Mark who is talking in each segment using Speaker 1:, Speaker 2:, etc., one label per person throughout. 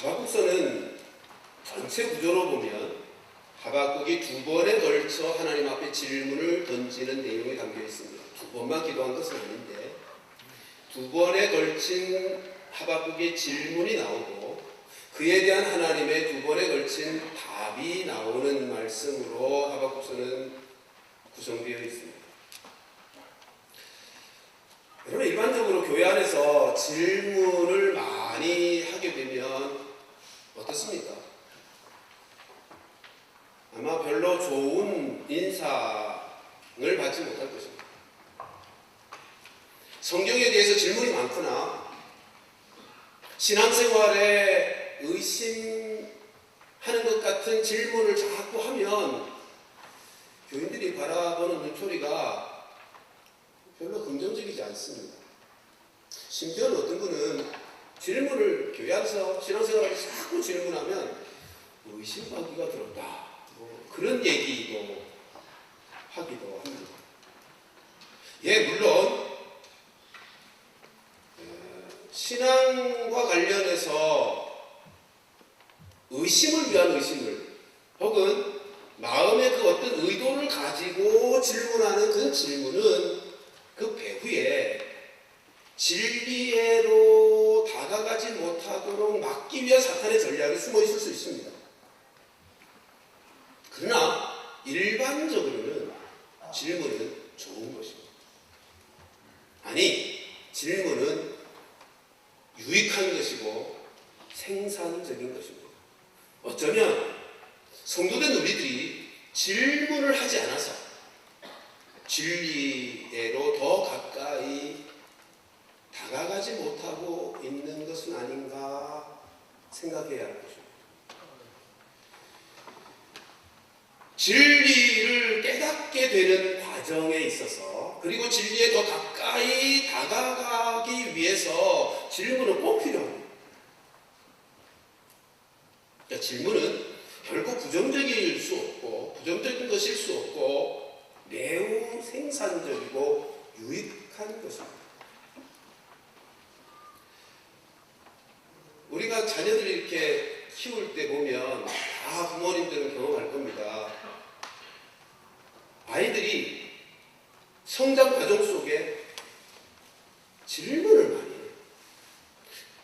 Speaker 1: 하박국서는 전체 구조로 보면 하박국이 두 번에 걸쳐 하나님 앞에 질문을 던지는 내용이 담겨 있습니다. 두 번만 기도한 것은 아닌데 두 번에 걸친 하박국의 질문이 나오고 그에 대한 하나님의 두 번에 걸친 답이 나오는 말씀으로 하박국서는 구성되어 있습니다. 여러분, 일반적으로 교회 안에서 질문을 많이 하게 되면 어떻습니까? 아마 별로 좋은 인상을 받지 못할 것입니다. 성경에 대해서 질문이 많거나 신앙생활에 의심하는 것 같은 질문을 자꾸 하면 교인들이 바라보는 눈초리가 별로 긍정적이지 않습니다. 심지어는 어떤 분은 질문을 교회 안에서 신앙생활을 자꾸 질문하면 의심하기가 들었다, 그런 얘기도 하기도 합니다. 예, 물론 신앙과 관련해서 의심을 위한 의심을 혹은 마음의 그 어떤 의도를 가지고 질문하는 그 질문은 그 배후에 진리로 다가가지 못하도록 막기 위한 사탄의 전략이 숨어 있을 수 있습니다. 그러나 일반적으로는 질문은 좋은 것입니다. 아니, 질문은 유익한 것이고 생산적인 것입니다. 어쩌면 성도된 우리들이 질문을 하지 않아서 진리로 더 가까이 다가가지 못하고 있는 것은 아닌가 생각해야 할 것입니다. 진리를 깨닫게 되는 과정에 있어서 그리고 진리에 더 가까이 다가가기 위해서 질문은 꼭 필요합니다. 그러니까 질문은 결코 부정적일 수 없고 부정적인 것일 수 없고 매우 생산적이고 유익한 것입니다. 우리가 자녀들을 이렇게 키울 때 보면 다 부모님들은 경험할 겁니다. 아이들이 성장 과정 속에 질문을 많이 해요.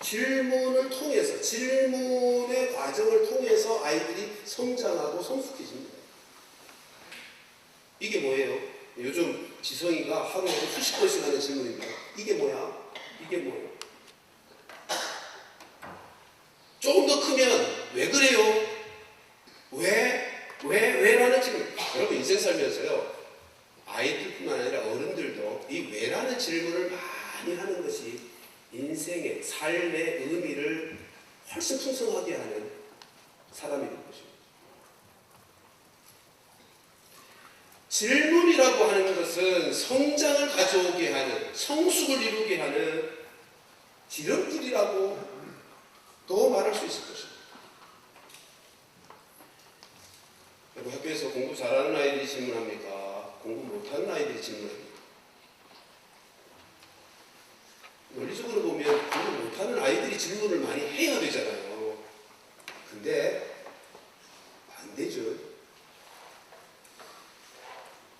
Speaker 1: 질문을 통해서, 질문의 과정을 통해서 아이들이 성장하고 성숙해집니다. 이게 뭐예요? 요즘 지성이가 하루에 수십 번씩 하는 질문입니다. 이게 뭐야? 이게 뭐예요? 조금 더 크면 왜 그래요? 왜라는 질문. 여러분, 인생 살면서요, 아이들뿐만 아니라 어른들도 이 왜라는 질문을 많이 하는 것이 인생의 삶의 의미를 훨씬 풍성하게 하는 사람이 되는 것입니다. 질문이라고 하는 것은 성장을 가져오게 하는, 성숙을 이루게 하는 지름길이라고 또 말할 수 있을 것입니다. 여러분, 학교에서 공부 잘하는 아이들이 질문합니까? 공부 못하는 아이들이 질문합니까? 논리적으로 보면 공부 못하는 아이들이 질문을 많이 해야 되잖아요. 근데 안 되죠.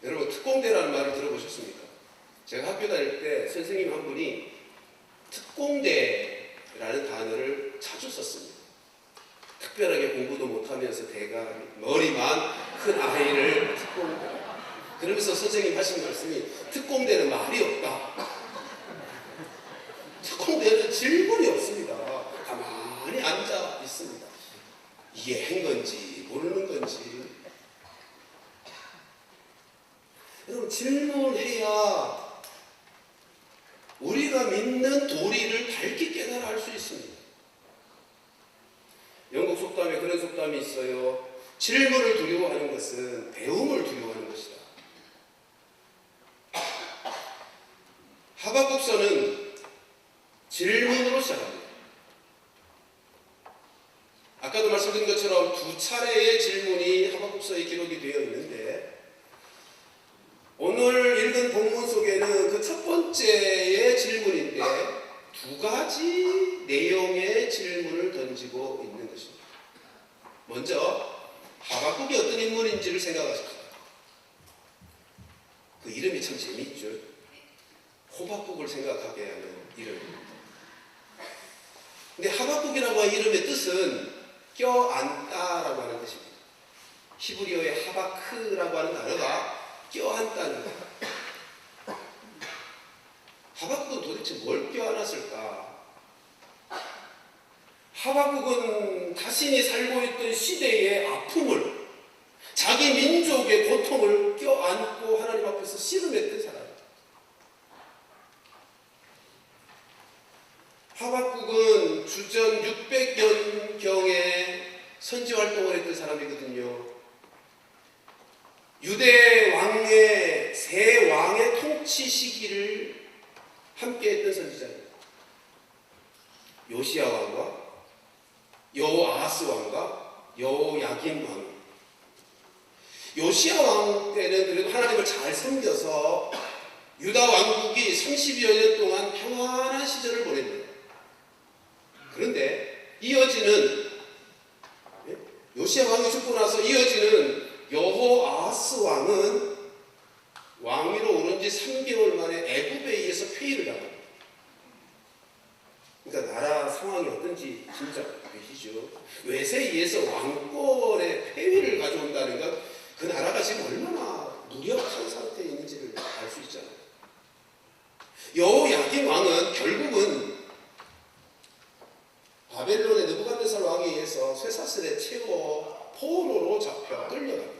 Speaker 1: 여러분, 특공대라는 말을 들어보셨습니까? 제가 학교 다닐 때 선생님 한 분이 특공대라는 단어를 자주 썼습니다. 특별하게 공부도 못하면서 대가 머리만 큰 아이를 특공대. 그러면서 선생님 하신 말씀이 특공대는 말이 없다. 특공대는 질문이 없습니다. 가만히 앉아 있습니다. 이해한 건지 모르는 건지. 여러분, 질문해야 우리가 믿는 도리를 밝게 깨달아 알 수 있습니다. 영국 속담에 그런 속담이 있어요. 질문을 두려워하는 것은 배움을 두려워하는 것이다. 하박국서는 질문으로 시작합니다. 아까도 말씀드린 것처럼 두 차례의 질문이 하박국서에 기록이 되어 있는데 오늘 읽은 본문 속에는 그 첫 번째의 질문인데 두 가지 내용의 질문을 던지고 있는 것입니다. 먼저 하박국이 어떤 인물인지를 생각하십시오. 그 이름이 참 재미있죠. 호박국을 생각하게 하는 이름입니다. 근데 하박국이라고 하는 이름의 뜻은 껴안다라고 하는 뜻입니다. 히브리어의 하바크라고 하는 단어가 껴안다는 거예요. 하박국은 도대체 뭘 껴안았을까? 하박국은 자신이 살고 있던 시대의 아픔을, 자기 민족의 고통을 껴안고 하나님 앞에서 씨름했던 사람이에요. 하박국은 주전 600년경에 선지 활동을 했던 사람이거든요. 유대 왕의 세 왕의 통치 시기를 함께 했던 선지자입니다. 요시야 왕과 여호아하스 왕과 여호야긴 왕. 요시야 왕 때는 그래도 하나님을 잘 섬겨서 유다 왕국이 30여 년 동안 평안한 시절을 보냅니다. 그런데 이어지는, 요시야 왕이 죽고 나서 이어지는 여호아하스 왕은 왕위로 오른 지 3개월 만에 애굽에 의해서 폐위를 당합니다. 그러니까 나라 상황이 어떤지 진짜 보시죠. 외세에 의해서 왕권의 폐위를 가져온다는 건 그 나라가 지금 얼마나 무력한 상태에 있는지를 알 수 있잖아요. 여호야긴 왕은 결국은 바벨론의 느부갓네살 왕에 의해서 쇠사슬에 채워 포로로 잡혀 끌려갑니다.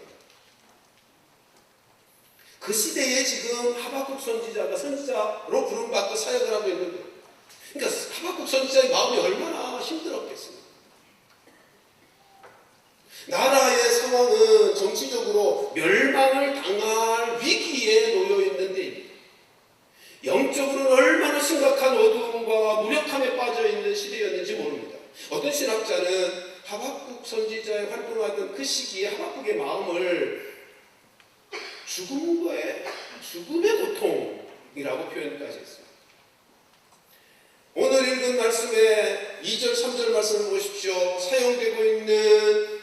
Speaker 1: 그 시대에 지금 하박국 선지자가 선지자로 부름받고 사역을 하고 있는 거예요. 그러니까 하박국 선지자의 마음이 얼마나 힘들었겠습니까? 나라의 상황은 정치적으로 멸망을 당할 위기에 놓여 있는데 영적으로는 얼마나 심각한 어두움과 무력함에 빠져 있는 시대였는지 모릅니다. 어떤 신학자는 하박국 선지자의 활동하던 그 시기에 하박국의 마음을 죽음의 고통이라고 표현까지 했습니다. 오늘 읽은 말씀에 2절 3절 말씀을 보십시오. 사용되고 있는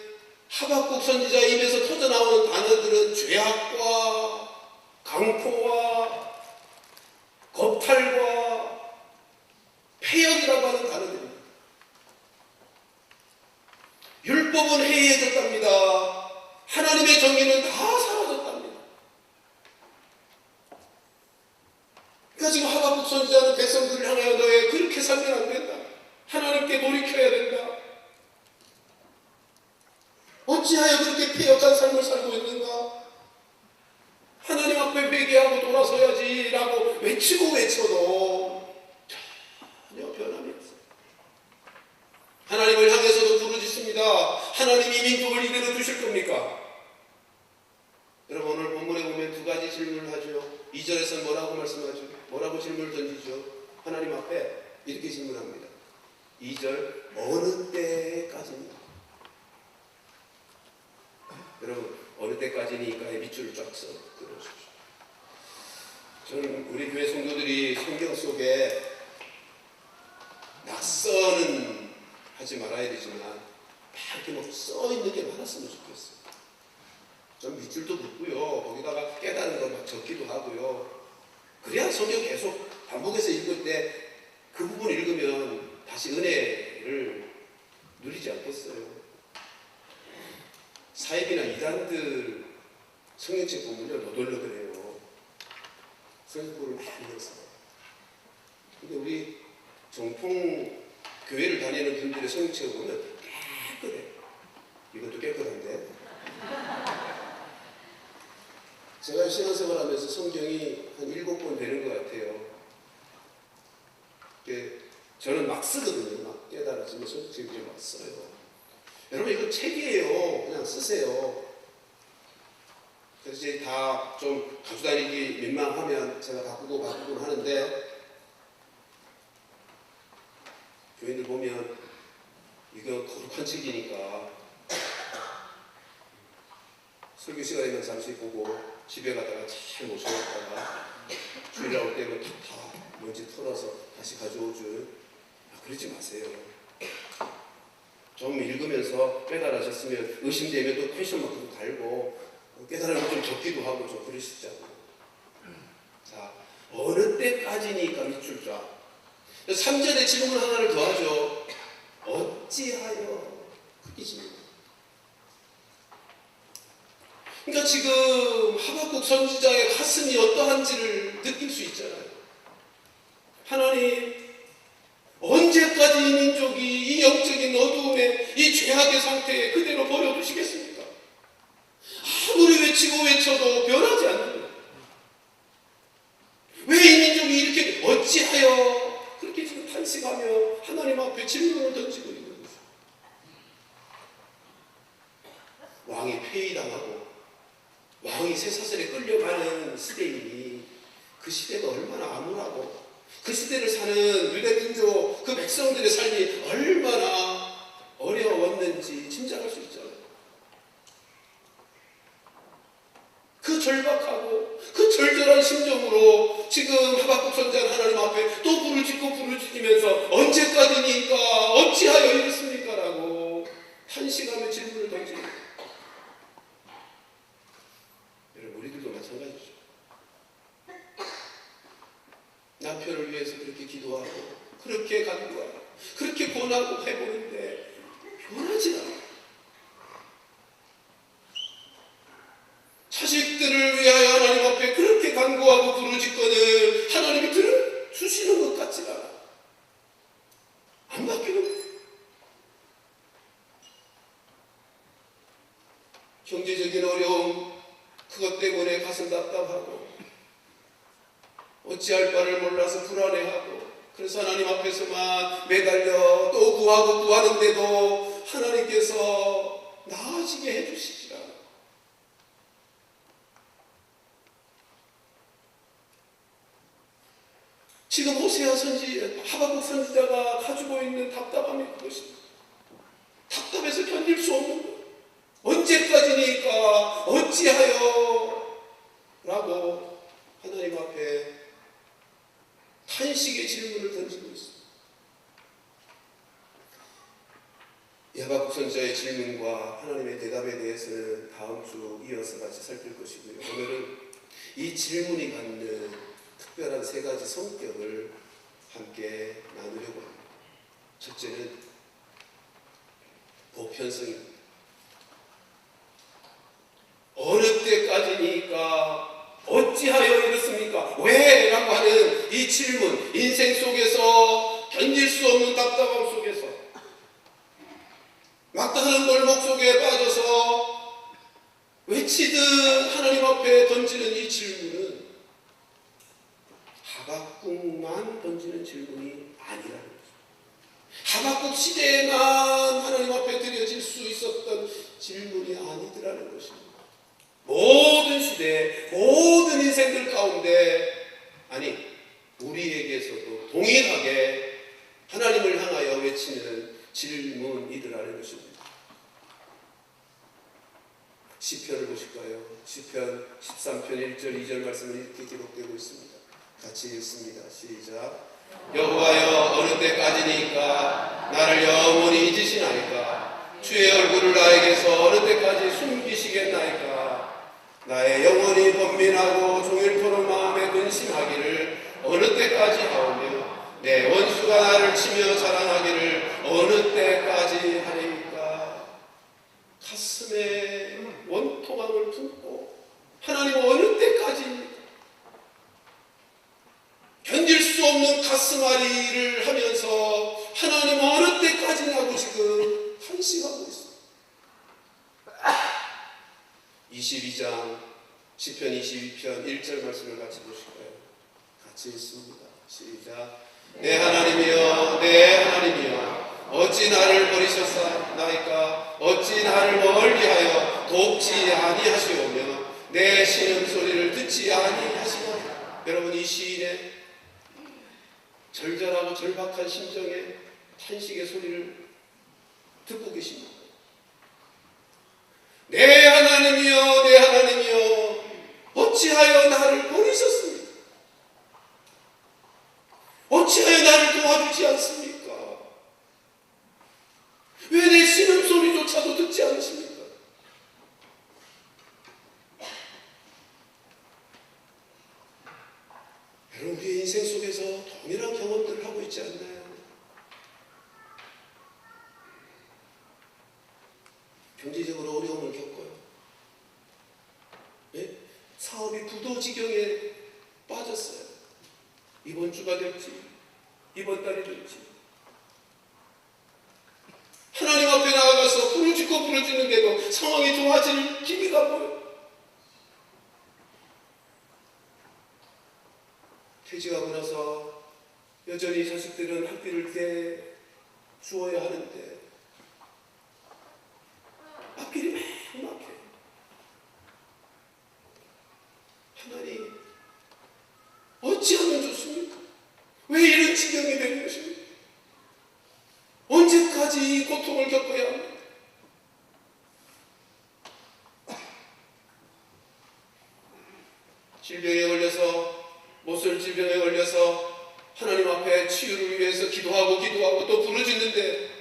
Speaker 1: 하박국 선지자 입에서 터져나오는 단어들은 죄악과 강포와 겁탈과 폐역이라고 하는 단어들입니다. 율법은 해이해졌답니다. 하나님의 정의는 다 사라졌답니다. 그러니까 지금 하박국 선지자는 백성들을 향하여 너희 그렇게 살면 안 된다. 하나님께 돌이켜야 된다. 어찌하여 그렇게 폐역한 삶을 살고 있는가? 하나님 앞에 회개하고 돌아서야지 라고 외쳐도 전혀 변함이 없어요. 하나님을 향해서도 부르짖습니다. 하나님이 민족을 이대로 두실 겁니까? 여러분 오늘 본문에 보면 두 가지 질문을 하죠. 2절에서는 뭐라고 말씀하죠? 뭐라고 질문을 던지죠? 하나님 앞에 이렇게 질문합니다. 2절 어느 때까지입니까? 여러분 어느 때까지니까의 밑줄을 쫙 써 들어주십시오. 저는 우리 교회 성도들이 성경 속에 낙서는 하지 말아야 되지만 막 이렇게 써 있는 게 많았으면 좋겠어요. 좀 밑줄도 긋고요. 거기다가 깨달은 거 막 적기도 하고요. 그래야 성경 계속 반복해서 읽을 때 그 부분 읽으면 다시 은혜를 누리지 않겠어요. 사입이나 이단들 성경책 보면요 너덜너덜해요. 성경책을 많이 해서. 근데 우리 정통 교회를 다니는 분들의 성경책을 보면 깨끗해요. 이것도 깨끗한데. 제가 신앙생활 하면서 성경이 한 7권 되는 것 같아요. 저는 막 쓰거든요. 막 깨달아지면 성경책을 막 써요. 여러분 이거 책이에요. 그냥 쓰세요. 그래서 이제 다 좀 가지고 다니기 민망하면 제가 바꾸고 하는데 교인들 보면 이거 거룩한 책이니까 설교 시간에만 잠시 보고 집에 가다가 잘 모셔놨다가 주일 나올 때는 다 먼지 털어서 다시 가져오죠. 그러지 마세요. 좀 읽으면서 깨달으셨으면 의심되면 또 퀘션 마크도 달고 깨달으면 좀 적기도 하고 좀 그러시자고. 자, 어느 때까지니까 밑줄 쫙. 3절에 질문 하나를 더 하죠. 어찌하여? 그게 질문. 그러니까 지금 하박국 선지자의 가슴이 어떠한지를 느낄 수 있잖아요. 하나님, 언제까지 이 민족이 이 영적인 어두움에 이 죄악의 상태에 그대로 버려두시겠습니까? 아무리 외치고 외쳐도 변하지 않는 거예요. 왜 이 민족이 이렇게 어찌하여 그렇게 지금 탄식하며 하나님 앞에 질문을 던지고 있는 거죠. 왕이 폐위당하고 왕이 쇠사슬에 끌려가는 시대이니 그 시대가 얼마나 암울하고 그 시대를 사는 유대민족 그 백성들의 삶이 얼마나 어려웠는지 짐작할 수 있잖아요. 그 절박하고 그 절절한 심정으로 지금 하박국 선지자는 하나님 앞에 또 부르짖으면서 언제까지니까 어찌하여 이렇습니까? 라고 탄식하며 질문을 던지는 거예요. 여러분, 우리들도 마찬가지죠. 남편을 위해서 그렇게 기도하고 그렇게 간구하고 그렇게 권하고 해보는데 변하지 않아요. 자식들을 위하여 하나님 앞에 그렇게 간구하고 부르짖거늘 하나님이 들어주시는 것 같지 않아. 안 바뀌는 거예요. 경제적인 어려움 그것 때문에 가슴 답답하고 어찌할 바를 몰라서 불안해하고 그래서 하나님 앞에서만 매달려 또 구하고 구하는데도 하나님께서 나아지게 해주시지 않아요. 지금 호세아 하박국 선지자가 가지고 있는 답답함이 그것입니다. 답답해서 견딜 수 없는 거예요. 언제까지니까 어찌하여 라고 하나님 앞에 탄식의 질문을 던지고 있습니다. 하박국 선지자의 질문과 하나님의 대답에 대해서는 다음 주 이어서 같이 살필 것이고요. 오늘은 이 질문이 갖는 특별한 세 가지 성격을 함께 나누려고 합니다. 첫째는 보편성입니다. 어느 때까지니까 어찌하여 이렇습니까? 왜? 라고 하는 이 질문, 인생 속에서 견딜 수 없는 답답함 속에서 막다른 골목 속에 빠져서 외치듯 하나님 앞에 던지는 이 질문은 하박국만 던지는 질문이 아니라는 거죠. 하박국 시대에만 하나님 앞에 드려질 수 있었던 질문이 아니더라는 것입니다. 모든 시대, 모든 인생들 가운데 아니 우리에게서도 동일하게 하나님을 향하여 외치는 질문이더라는 것입니다. 시편을 보실까요? 시편 13편 1절 2절 말씀은 이렇게 기록되고 있습니다. 같이 읽습니다. 시작. 여호와여 어느 때까지니까 나를 영원히 잊으시나이까? 주의 얼굴을 나에게서 어느 때까지 숨기시겠나이까? 나의 영혼이 번민하고 종일토록 마음에 근심하기를 어느 때까지 하오며 내 원수가 나를 치며 자랑하기를 어느 때까지 하리까? 가슴에 원통함을 품고 하나님 어느 때까지입니까? 견딜 수 없는 가슴앓이를 하면서 하나님 어느 때까지냐고 지금 탄식하고 있습니다. 22장 시편 22편 1절 말씀을 같이 보실까요? 같이 읽습니다. 시작. 내 하나님이여 내 하나님이여 어찌 나를 버리셨나이까? 어찌 나를 멀리하여 돕지 아니하시오며 내 신음소리를 듣지 아니하시나이까? 여러분, 이 시인의 절절하고 절박한 심정에 탄식의 소리를 듣고 계십니다. 내 하나님이여 내 하나님이여 어찌하여 나를 버리셨습니까? 어찌하여 나를 도와주지 않습니까? 경제적으로 어려움을 겪어요. 예? 사업이 부도지경에 빠졌어요. 이번 주가 될지 이번 달이 될지 하나님 앞에 나아가서 부르짖고 부르짖는데도 상황이 좋아질 기미가 보여요. 퇴직하고 나서 여전히 자식들은 학비를 주어야 하는데 앞길이 매우 막혀요. 하나님 어찌하면 좋습니까? 왜 이런 지경이 되는 것입니까? 언제까지 이 고통을 겪어야 합니까? 질병에 걸려서 모쏠 질병에 걸려서 하나님 앞에 치유를 위해서 기도하고 또 부르짖는데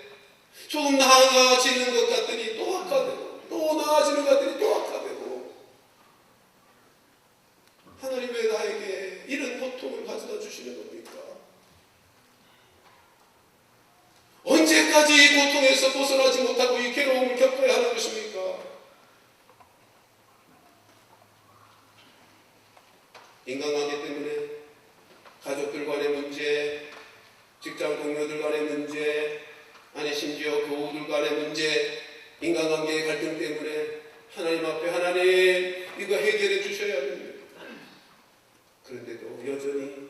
Speaker 1: 조금 나아지는 것 같더니 또 악화되고 또 나아지는 것 같더니 또 악화되고 하나님 왜 나에게 이런 고통을 가져다 주시는 겁니까? 언제까지 이 고통에서 벗어나지 못하고 이 괴로움을 겪어야 하는 것입니까? 인간관계 때문에 가족들 간의 문제, 직장 동료들 간의 문제, 아니 심지어 교우들 간의 문제, 인간관계의 갈등 때문에 하나님 앞에 하나님 이거 해결해 주셔야 됩니다. 그런데도 여전히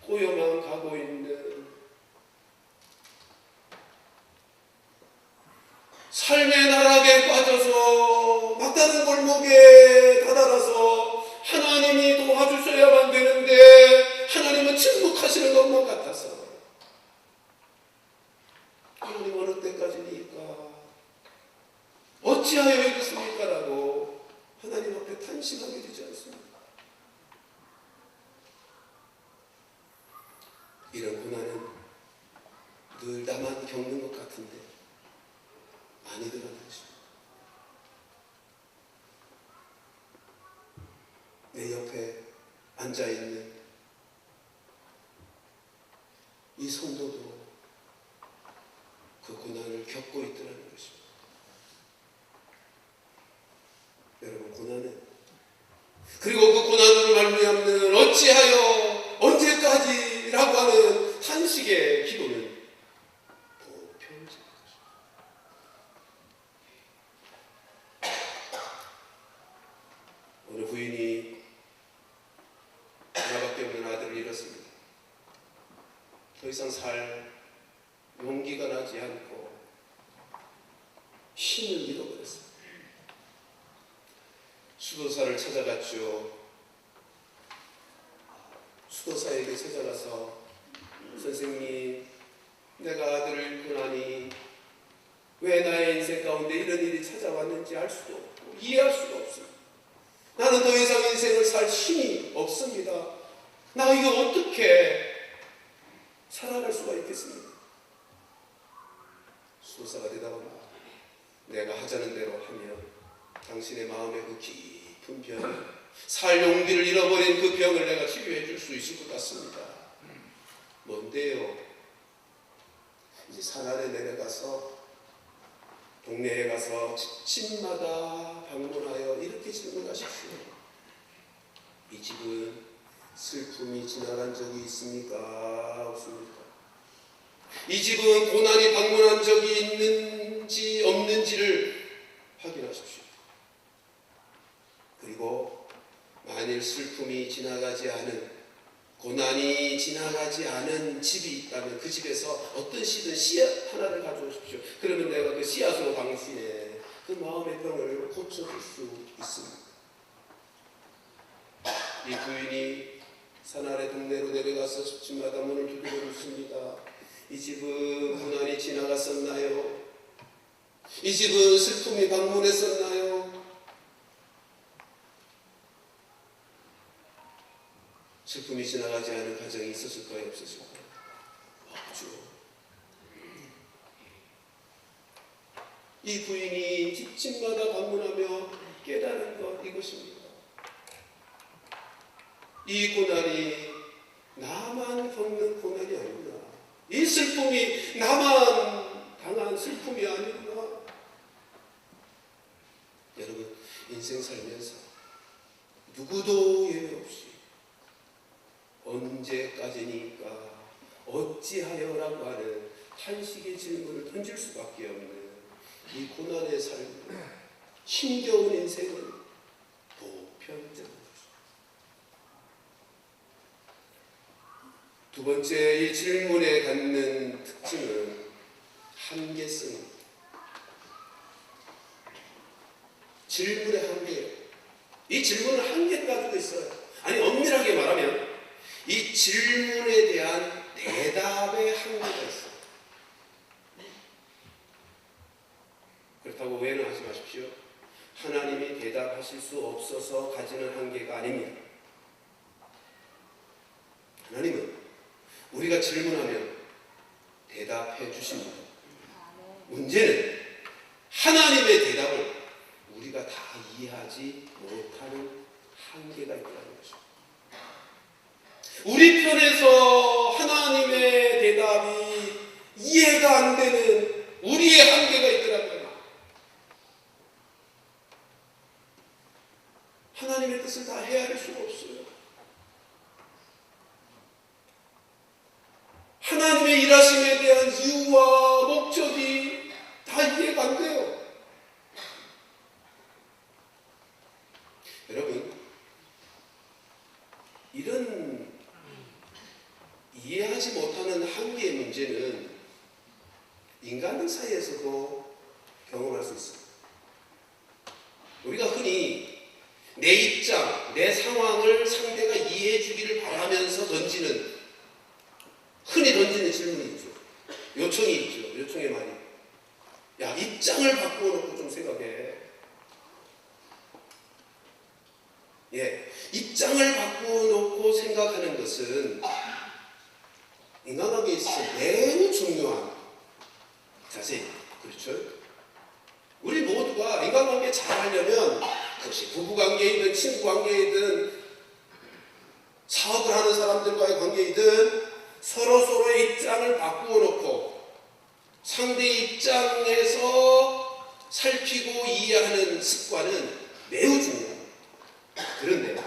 Speaker 1: 고요만 가고 있는 삶의 나락에 빠져서 막다른 골목에 다다라서 하나님이 도와주셔야만 되는데 하나님은 침묵하시는 것만 같아서 하나님 어느 때까지니까 어찌하여 이렇습니까? 라고 하나님 앞에 탄식하게 되지 않습니까? 이런 고난은 늘 나만 겪는 것 같은데 많이들 하는 것입니다. 내 옆에 앉아있는 이 성도도 그 고난을 겪고 있더라는 것입니다. 여러분, 고난은 그리고 그 고난으로 말미암는 어찌하여 언제까지라고 하는 탄식의 기도는 보편적인 것입니다. 어느 부인이 나밖에 없는 아들을 잃었습니다. 더 이상 살 용기가 나지 않고 힘을 잃어버렸습니다. 수도사를 찾아갔죠. 수도사에게 찾아가서 선생님, 내가 아들을 잃고 나니 왜 나의 인생 가운데 이런 일이 찾아왔는지 알 수도 없고 이해할 수도 없습니다. 나는 더 이상 인생을 살 힘이 없습니다. 나 이거 어떻게 살아갈 수가 있겠습니까? 수도사가 대답합니다. 내가 하자는 대로 하면 당신의 마음의 그 깊은 병, 살 용기를 잃어버린 그 병을 내가 치료해 줄 수 있을 것 같습니다. 뭔데요? 이제 산 아래 내려가서 동네에 가서 집마다 방문하여 이렇게 질문하십시오. 이 집은 슬픔이 지나간 적이 있습니까? 없습니까? 이 집은 고난이 방문한 적이 있는지 없는지를 확인하십시오. 그리고 만일 슬픔이 지나가지 않은, 고난이 지나가지 않은 집이 있다면 그 집에서 어떤 씨든 씨앗 하나를 가져오십시오. 그러면 내가 그 씨앗으로 당신의 그 마음의 병을 고쳐줄 수 있습니다. 이 부인이 산 아래 동네로 내려가서 집마다 문을 두드려 줬습니다. 이 집은 고난이 지나갔었나요? 이 집은 슬픔이 방문했었나요? 슬픔이 지나가지 않은 가정이 있었을까요? 없었을까요? 없죠. 이 부인이 집집마다 방문하며 깨달은 것 이것입니다. 이 고난이 나만 겪는 고난이 아니구나. 이 슬픔이 나만 당한 슬픔이 아니구나. 살면서 누구도 예외 없이 언제까지니까 어찌하여라고 하는 탄식의 질문을 던질 수밖에 없는 이 고난의 삶, 힘겨운 인생은 보편적인 것입니다. 두 번째, 이 질문에 갖는 특징은 한계성입니다. 질문의 한계예요. 이 질문은 한계를 가지고 있어요. 아니, 엄밀하게 말하면 이 질문에 대한 대답의 한계가 있어요. 그렇다고 오해는 하지 마십시오. 하나님이 대답하실 수 없어서 가지는 한계가 아닙니다. 하나님은 우리가 질문하면 대답해 주십니다. 문제는 하나님의 대답을 우리가 다 이해하지 못하는 한계가 있다는 것입니다. 우리 편에서 하나님의 대답이 이해가 안 되는 우리의 한계가 있더라고요. 하나님의 뜻을 다 헤아릴 수가 없어요. 하나님의 일하심에 대한 이유와 목적이 다 이해가 안 돼요. 여러분, 이런 이해하지 못하는 한계의 문제는 인간들 사이에서도 경험할 수 있습니다. 우리가 흔히 내 입장, 내 상황을 상대가 이해해 주기를 바라면서 흔히 던지는 질문이 있죠. 요청이 있죠. 요청의 말이. 야, 입장을 바꾸어 놓고 좀 생각해. 예, 입장을 바꾸어 놓고 생각하는 것은 인간관계에 있어서 매우 중요한 자세입니다. 그렇죠? 우리 모두가 인간관계 잘 하려면 그것이 부부관계이든 친구관계이든 사업을 하는 사람들과의 관계이든 서로서로의 입장을 바꾸어 놓고 상대의 입장에서 살피고 이해하는 습관은 매우 중요합니다. 그런데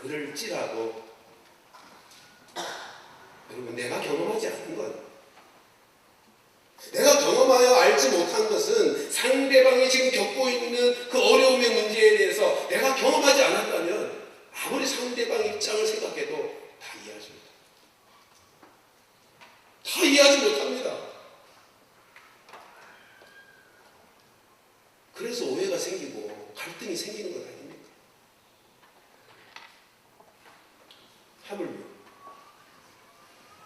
Speaker 1: 그를 찌라고 여러분, 내가 경험하지 않은 것, 내가 경험하여 알지 못한 것은 상대방이 지금 겪고 있는 그 어려움의 문제에 대해서 내가 경험하지 않았다면 아무리 상대방 입장을 생각해도 다 이해하지 못합니다. 다 이해하지 못합니다. 그래서 오해가 생기고 갈등이 생기는 것 아닙니까? 하물며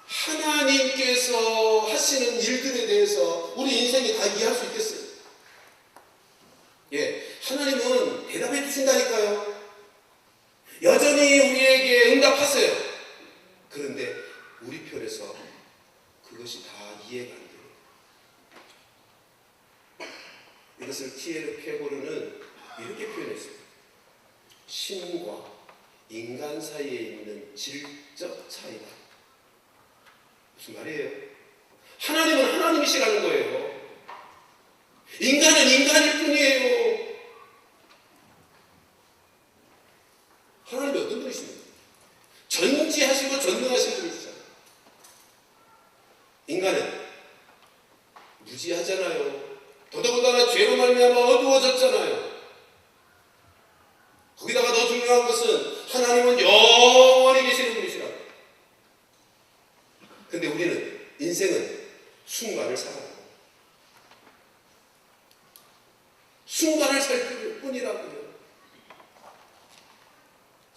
Speaker 1: 하나님께서 하시는 일들에 대해서 우리 인생이 다 이해할 수 있겠어요? 예, 하나님은 대답해 주신다니까요. 여전히 우리에게 응답하세요. 그런데 우리 편에서 그것이 다 이해가 안 돼요. 이것을 T.L. 페고르는 이렇게 표현했어요. 신과 인간 사이에 있는 질적 차이다. 무슨 말이에요? 하나님은 하나님이시라는 거예요. 인간은 인간일 뿐이에요. 하나님이 어떤 분이십니까? 전지하시고 전능하신 분이시잖아요. 인간은 무지하잖아요. 더더군다나 죄로 말미암아 어두워졌잖아요. 거기다가 더 중요한 것은 하나님은 영원히 계시는 분이시라고. 근데 우리는 인생은 순간을 살아요. 순간을 살 뿐이라고요.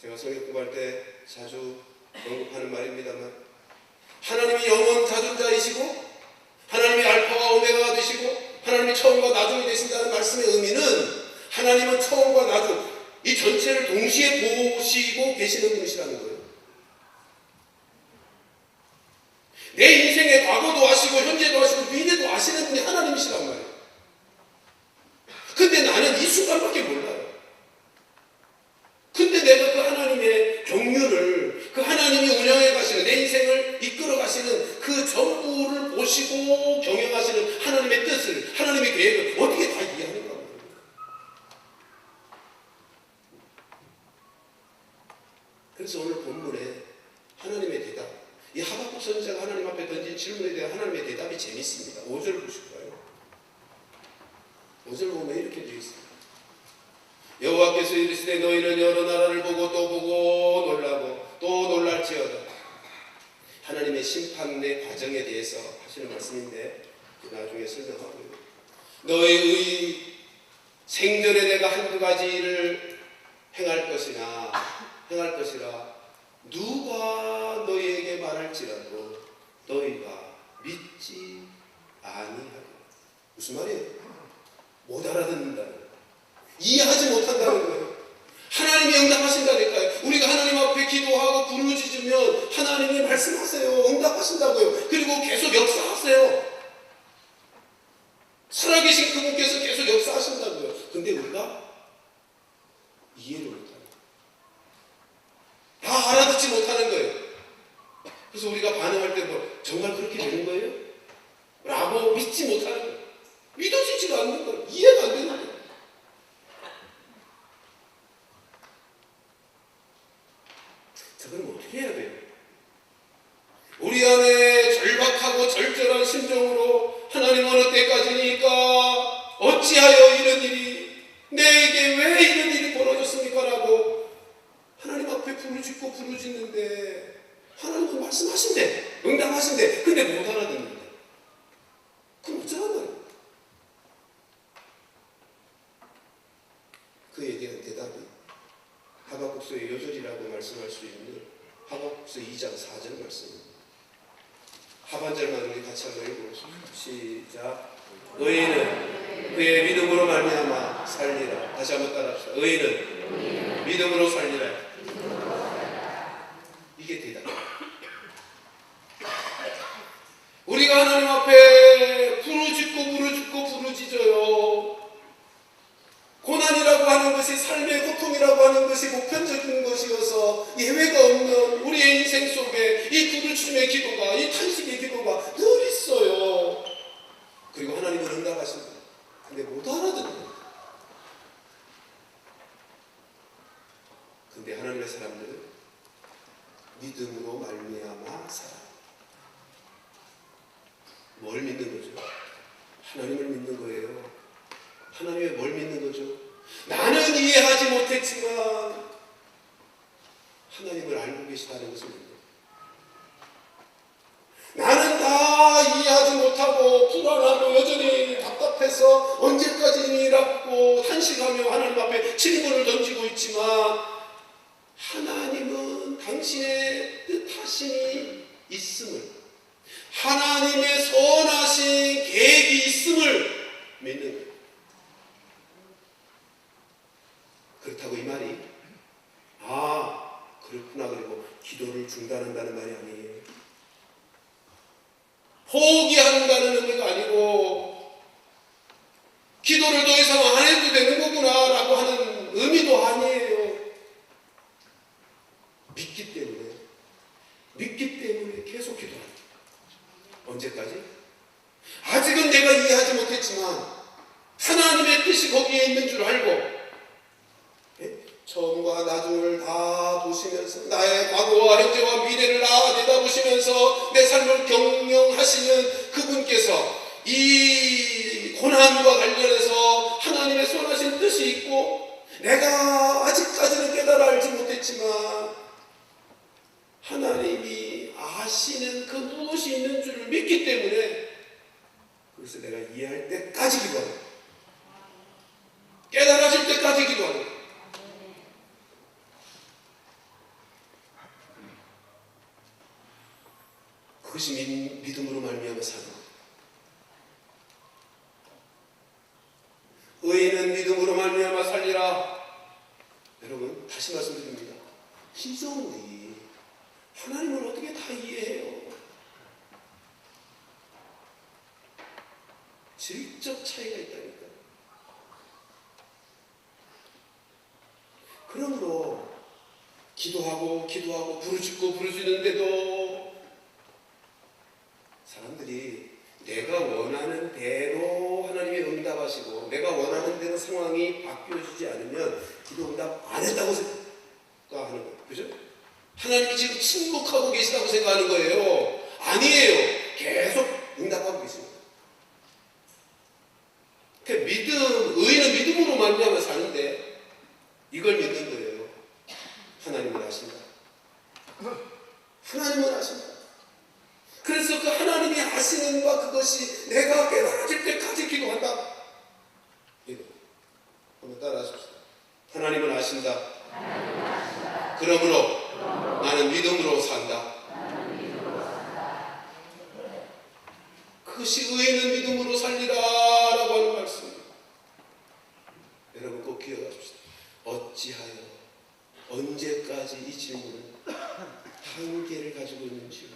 Speaker 1: 제가 성경 공부할 때 자주 언급하는 말입니다만, 하나님이 영원 자존자이시고 하나님이 알파와 오메가가 되시고 하나님이 처음과 나중이 되신다는 말씀의 의미는 하나님은 처음과 나중 이 전체를 동시에 보시고 계시는 분이시라는 거예요. 내 인생의 과거도 아시고 현재도 아시고 미래도 아시는 분이 하나님이시란 말이에요. 근데 나는 이 순간밖에 몰라요. 근데 내가 그 하나님의 경륜을, 그 하나님이 운영해 가시는, 내 인생을 이끌어 가시는 그 전부를 보시고 경영하시는 하나님의 뜻을, 하나님의 계획을 어떻게 다 이해하는가? 질문에 대한 하나님의 대답이 재밌습니다. 5절 보실까요? 5절 보면 이렇게 되어 있습니다. 여호와께서 이르시되 너희는 여러 나라를 보고 또 보고 놀라고 또 놀랄지어다. 하나님의 심판의 과정에 대해서 하시는 말씀인데 나중에 설명하고요. 너희의 생전에 내가 한두 가지를 행할 것이라 누가 너희에게 말할지라도 너희가 믿지 아니하리라. 무슨 말이에요? 못 알아듣는다는 거예요. 이해하지 못한다는 거예요. 하나님이 응답하신다니까요. 우리가 하나님 앞에 기도하고 부르짖으면 하나님이 말씀하세요. 응답하신다고요. 그리고 계속 역사하세요. 살아계신 그분께서 계속 역사하신다고요. 근데 우리가 이해를 못하는 거예요. 다 알아듣지 못하는 거예요. 그래서 우리가 반응할 때 뭐 정말 그렇게 되는 거예요? 라고 믿지 못하는 거예요. 믿어지지가 않는 거예요. 이해가 안 되는 거예요. 자, 그럼 어떻게 해야 돼요? 우리 안에 절박하고 절절한 심정으로 하나님 어느 때까지니까 어찌하여 이런 일이 내게 왜 이런 일이 벌어졌습니까? 라고 하나님 앞에 부르짖고 부르짖는데 하나님은 말씀하신대, 응답하신대. 근데 못 알아듣는데 그럼 어쩌란 말이에요? 그에 대한 대답이 하박국서의 요절이라고 말씀할 수 있는 하박국서 2장 4절 말씀입니다. 하반절만 우리 같이 한번 읽어보겠습니다. 시작. 의인은 그의 믿음으로 말미암아 살리라. 다시 한번 따라합시다. 의인은 믿음으로 살리라. 이게 대답이에요. 우리가 하나님 앞에 부르짖고 부르짖어요. 고난이라고 하는 것이 삶의 고통이라고 하는 것이 보편적인 것이어서 예외가 없는 우리의 인생 속에 이 부르짖음의 기도가, 이 탄식의 기도가 늘 있어요. 그리고 하나님은 응답하신다. 근데 못 알아듣는. 근데 하나님의 사람들은 믿음으로 말미암아 살아. 뭘 믿는 거죠? 하나님을 믿는 거예요. 하나님의 뭘 믿는 거죠? 나는 이해하지 못했지만 하나님을 알고 계시다는 것을 믿는 거예요. 나는 다 이해하지 못하고 불안하고 여전히 답답해서 언제까지니라고 탄식하며 하나님 앞에 질문을 던지고 있지만 하나님은 당신의 뜻하심이 있음을, 하나님의 선하신 계획이 있음을 믿는 거예요. 그렇다고 이 말이 그렇구나 그리고 기도를 중단한다는 말이 아니에요. 포기한다는 의미가 아니고 기도를 더 이상 안 해도 되는 거구나 라고 하는 의미도 아니에요. 믿기 때문에 계속 기도합니다. 언제까지? 아직은 내가 이해하지 못했지만 하나님의 뜻이 거기에 있는 줄 알고 처음과 나중을 다 보시면서 나의 과거와 현재와 미래를 다 내다보시면서 내 삶을 경영하시는 그분께서 이 고난과 관련해서 하나님의 선하신 뜻이 있고 내가 아직까지는 깨달아 알지 못했지만 하나님이 아시는 그 무엇이 있는 줄을 믿기 때문에 그래서 내가 이해할 때까지 기도하는 거예요. 깨달아질 때까지 기도하는 거예요. 그것이 믿음으로 말미암아 사는 거예요. 의인은 믿음으로 말미암아 살리라. 여러분 다시 말씀드립니다. 희정이 하나님을 어떻게 다 이해해요? 질적 차이가 있다니까. 그러므로 기도하고 부르짖는데도 사람들이 내가 원하는 대로 하나님이 응답하시고 내가 원하는 대로 상황이 바뀌어지지 않으면 기도 응답 안 했다고 생각하는 거예요. 그죠? 하나님이 지금 침묵하고 계시다고 생각하는 거예요. 아니에요. 계속 응답하고 계십니다. 의인은 믿음으로 말미암아 사는데 이걸 믿는 거예요. 하나님을 아신다. 하나님을 아신다. 그래서 그 하나님이 아시는 바 그것이 내가 깨달아질 때까지 기도한다. 이거 한번 따라하십시다. 하나님을 아신다. 그러므로 나는 믿음으로 산다. 그것이 의인은 믿음으로 살리라라고 하는 말씀입니다. 여러분 꼭 기억하십시다. 어찌하여 언제까지 이 질문은 한계를 가지고 있는지.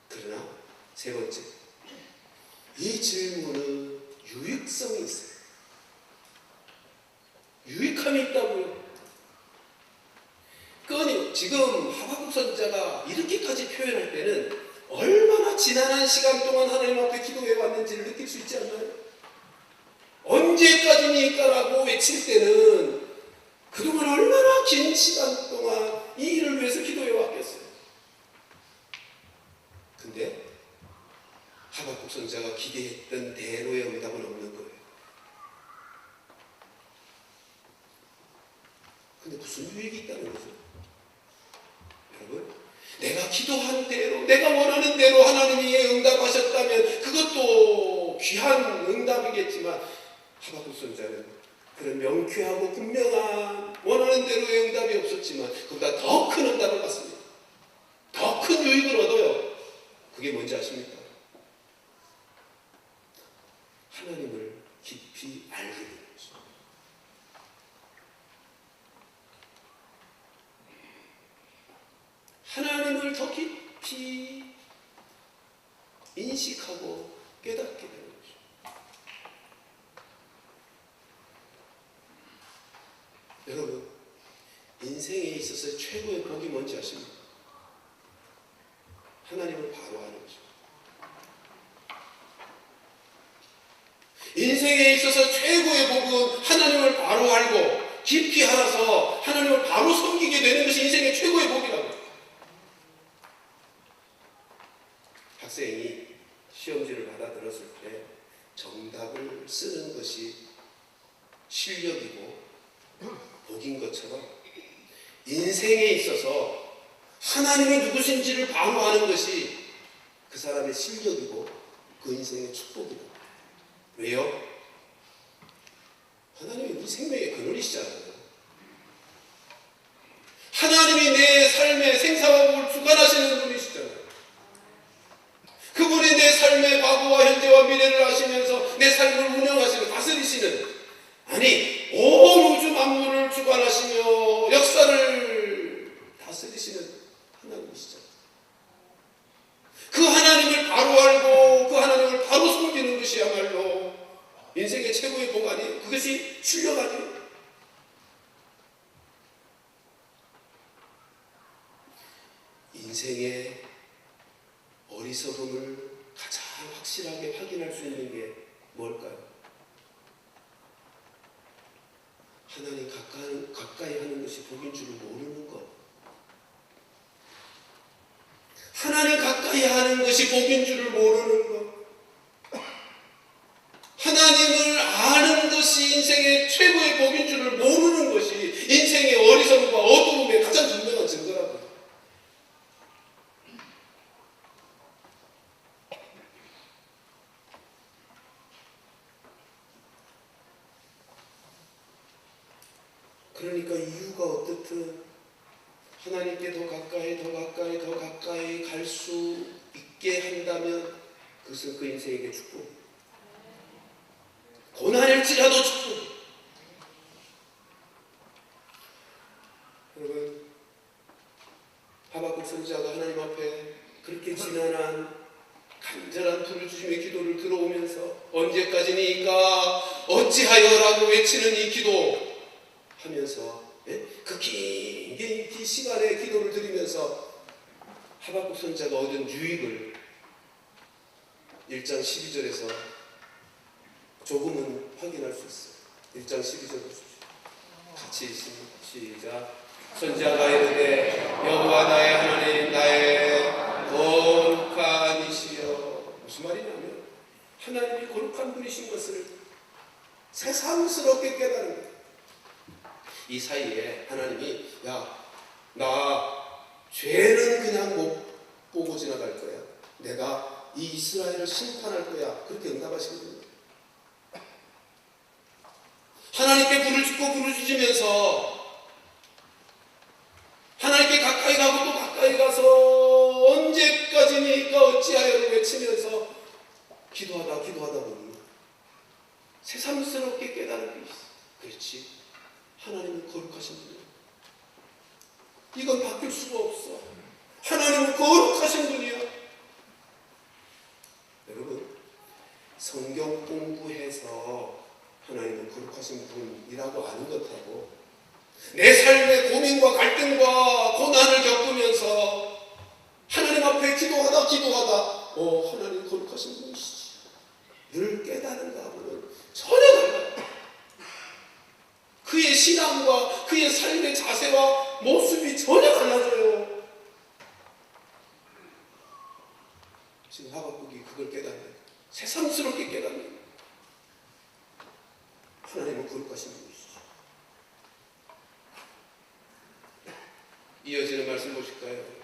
Speaker 1: 그러나 세 번째, 이 질문은 유익성이 있어요. 유익함이 있다고요. 지금 하박국 선지자가 이렇게까지 표현할 때는 얼마나 지난한 시간 동안 하나님 앞에 기도해 왔는지를 느낄 수 있지 않나요? 언제까지니까라고 외칠 때는 그동안 얼마나 긴 시간 동안 이 일을 위해서 기도해 왔겠어요. 근데 하박국 선지자가 기대했던 대로의 응답은 없는 거예요. 근데 무슨 유익이 있다는 거죠? 여러분, 내가 기도한 대로, 내가 원하는 대로 하나님이 응답하셨다면 그것도 귀한 응답이겠지만 하박국 선지자는 그런 명쾌하고 분명한 원하는 대로의 응답이 없었지만 그보다 더 큰 응답을 받습니다. 더 큰 유익을 얻어요. 그게 뭔지 아십니까? 하나님을 깊이 알게 되는 거죠. 하나님을 더 깊이 인식하고 깨닫게 되는 거죠. 여러분, 인생에 있어서 최고의 복이 뭔지 아십니까? 하나님을 바로 아는 거죠. 인생에 있어서 최고의 복은 하나님을 바로 알고 깊이 알아서 하나님을 바로 섬기게 되는 것이 인생의 최고의 복이라고. 학생이 시험지를 받아들었을 때 정답을 쓰는 것이 실력이고 복인 것처럼 인생에 있어서 하나님이 누구신지를 바로 아는 것이 그 사람의 실력이고 그 인생의 축복이다. 왜요? 하나님이 우리 생명의 근원이시잖아요. 하나님이 내 삶의 생사화복을 주관하시는 분이시잖아요. 그분이 내 삶의 과거와 현재와 미래를 아시면서 내 삶을 운영하시는, 다스리시는, 아니 온 우주 만물을 주관하시며 역사를 다스리시는 하나님이시잖아요. 그 하나님을 바로 알고 그 하나님을 바로 섬기는 것이야말로 인생의 최고의 복 아니에요? 그것이 출력 아니에요? 인생의 어리석음을 가장 확실하게 확인할 수 있는 게 뭘까요? 하나님 가까이 하는 것이 복인 줄을 모르는 것. 하나님 가까이 하는 것이 복인 줄을 모르는 것. 하나님을 아는 것이 인생의 최고의 복인 줄을 모르는 것이 인생의 어리석음과 어두움의 가장 분명한 증거라고. 그러니까 이유가 어떻든 하나님께 더 가까이 갈 수 있게 한다면 그것은 그 인생에게 축복. 고난일지라도 축복. 여러분, 하박국 선지자가 하나님 앞에 그렇게 지난한 간절한 부르짖음의 기도를 들어오면서 언제까지니까 어찌하여라고 외치는 이 기도 하면서 그 긴 시간의 기도를 드리면서 하박국 선지자가 얻은 유익을 1장 12절에서 조금은 확인할 수 있어요. 1장 12절 보십시오. 같이 읽습니다. 시작. 선지자가 이르되 여호와 나의 하나님 나의 거룩한 하나님이 거룩한 분이신 것을 새삼스럽게 깨달은 거예요. 이 사이에 하나님이 나 죄는 그냥 못 보고 지나갈 거야. 내가 이 이스라엘을 심판할 거야. 그렇게 응답하시거든요. 하나님께 부르짖고 부르짖으면서 하나님께 가까이 가고 또 가까이 가서 언제까지니까 어찌하여를 외치면서 기도하다 보니 새삼스럽게 깨달은 게 있어. 그렇지, 하나님은 거룩하신 분이야. 이건 바뀔 수가 없어. 하나님은 거룩하신 분이야. 여러분, 성경 공부해서 하나님은 거룩하신 분이라고 아는 것하고 내 삶의 고민과 갈등과 고난을 겪으면서 하나님 앞에 기도하다 하나님 거룩하신 분이시지 늘 깨달은 거하고는 전혀 달라요. 그의 신앙과 그의 삶의 자세와 모습이 전혀 달라져요. 지금 하박국이 그걸 깨닫네. 새삼스럽게 깨닫네. 하나님은 거룩하신 분이시죠. 이어지는 말씀 보실까요?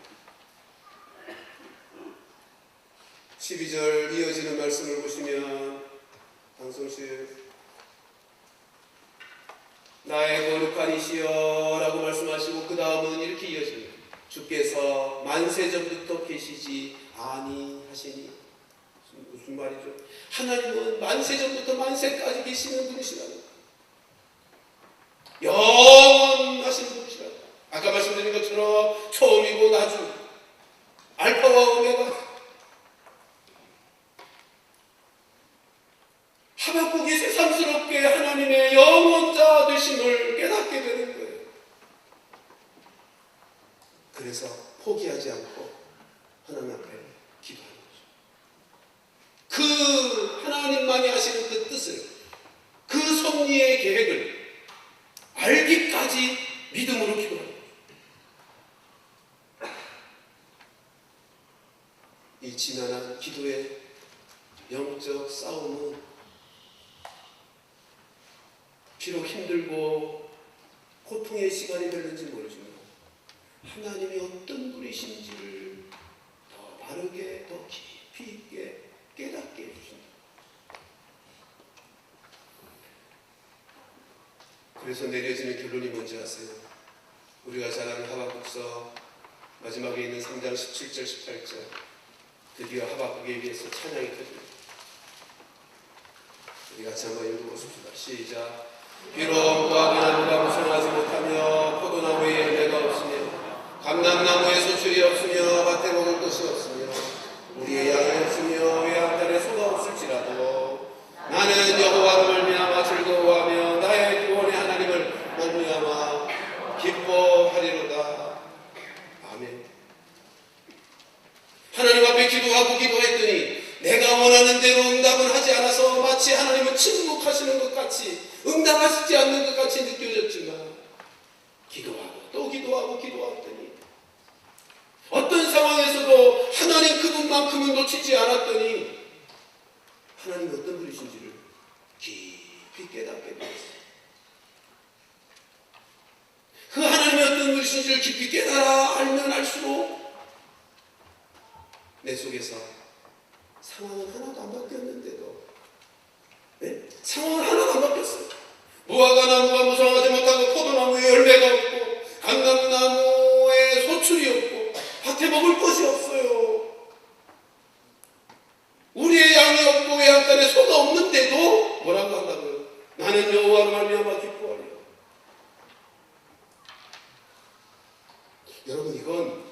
Speaker 1: 12절 이어지는 말씀을 보시면 방송실 나의 거룩한 이시여 라고 말씀하시고 그 다음은 이렇게 이어집니다. 주께서 만세전부터 계시지 아니하시니. 무슨 말이죠? 하나님은 만세전부터 만세까지 계시는 분이시라는, 영원하신 분이시라는, 아까 말씀드린 것처럼 처음이고 나중, 알파와 오메가. 하박국이 새삼스럽게 하나님의 영원자 되심을 깨닫게 되는 거예요. 그래서 포기하지 않고 하나님 앞에 기도하는 거죠. 그 하나님만이 하시는 그 뜻을, 그 섭리의 계획을 알기까지 믿음으로 기도하는 거죠. 이 지난한 기도의 영적 싸움은 비록 힘들고 고통의 시간이 걸릴지 모르지만 하나님이 어떤 분이신지를 더 바르게, 더 깊이 있게 깨닫게 해주신다. 그래서 내려지는 결론이 뭔지 아세요? 우리가 잘 아는 하박국서 마지막에 있는 3장 17절 18절, 드디어 하박국에 의해서 찬양이 터집니다. 우리 같이 한번 읽어보십시다. 시작. 비록 무화과 나무가 무성하지 못하며 포도나무에 열매가 없으며 감람나무에 소출이 없으며 밭에 먹을 것이 없으며 우리의 양이 없으며 외양간에 소가 없을지라도 나는 여호와를 말미암아 즐거워하며 나의 구원의 하나님을 말미암아 기뻐하리로다. 아멘. 하나님 앞에 기도했더니 내가 원하는 대로 응답을 하지 않아서 마치 하나님은 침묵하시는 것 같이, 응답하시지 않는 것 같이 느껴졌지만 기도하고 또 기도하더니 어떤 상황에서도 하나님 그분만큼은 놓치지 않았더니 하나님이 어떤 분이신지를 깊이 깨닫게 되었어요. 그 하나님이 어떤 분이신지를 깊이 깨달아 알면 알수록 내 속에서 상황은 하나도 안 바뀌었는데도, 상황은 하나도 안 바뀌었어요. 무화과 나무가 무성하지 못하고 포도나무에 열매가 없고 감람나무에 소출이 없고 밭에 먹을 것이 없어요. 우리의 양이 없고 외양간에 소가 없는데도 뭐라고 한다고요? 나는 여호와로 말미암아 기뻐하리라. 여러분, 이건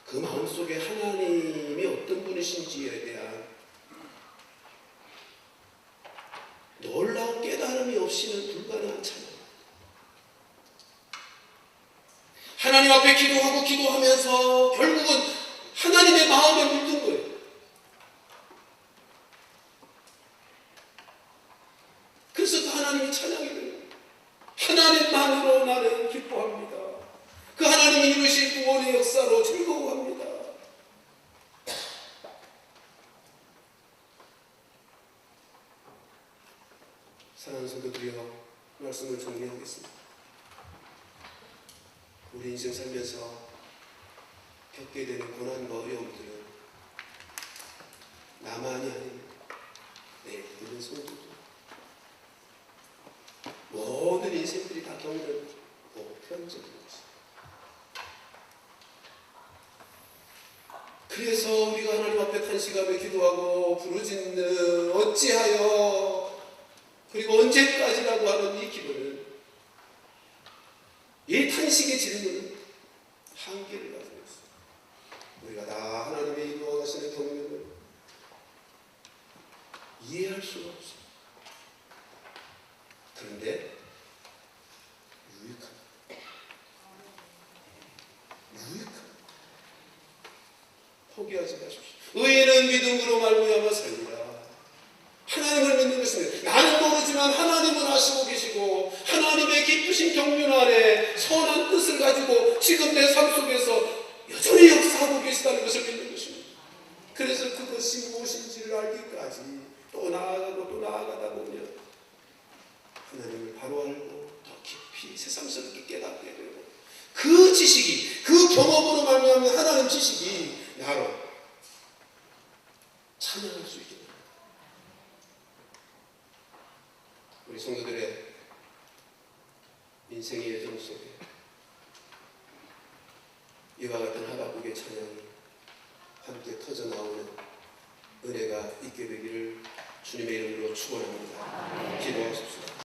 Speaker 1: 그 마음속에 하나님이 어떤 분이신지에 대한 놀라운 깨달음이 없이는 불가능한 찬양. 하나님 앞에 기도하면서 결국은 하나님의 마음에 물든 거예요. 그래서 그 하나님이 찬양이 돼요. 하나님만으로 나는 기뻐합니다. 그 하나님이 이루실 구원의 역사로 즐거워합니다. 사랑하는 성도들이여, 말씀을 정리하겠습니다. 우리 인생 살면서 겪게 되는 고난과 어려움들은 나만이 아닙니다. 내 모든 성도들, 모든 인생들이 다 겪는 보편적인 것입니다. 그래서 우리가 하나님 앞에 탄식하며 기도하고 부르짖는 어찌하여 그리고 언제까지라고 하는 이 기도는, 이 탄식의 질문은 한계를 가지고 있습니다. 우리가 다 하나님의 인도하시는 경륜을 이해할 수가 없습니다. 그런데 유익합니다. 포기하지 마십시오. 의인은 믿음으로 말미암아 살리라. 하나님을 믿는 것은, 나는 모르지만 하나님은 아시고 계시고 하나님의 기쁘신 경륜 안에 선한 뜻을 가지고 지금 내 삶 속에서 여전히 역사하고 계시다는 것을 믿는 것입니다. 그래서 그것이 무엇인지를 알기까지 또 나아가고 또 나아가다 보면 하나님을 바로 알고 더 깊이 새삼스럽게 깨닫게 되고, 그 지식이, 그 경험으로 말미암은 하나님 지식이 나로 찬양할 수 있게 됩니다. 우리 성도들의 인생의 여정 속에 이와 같은 하박국의 찬양이 함께 터져나오는 은혜가 있게 되기를 주님의 이름으로 축원합니다. 기도하십시오.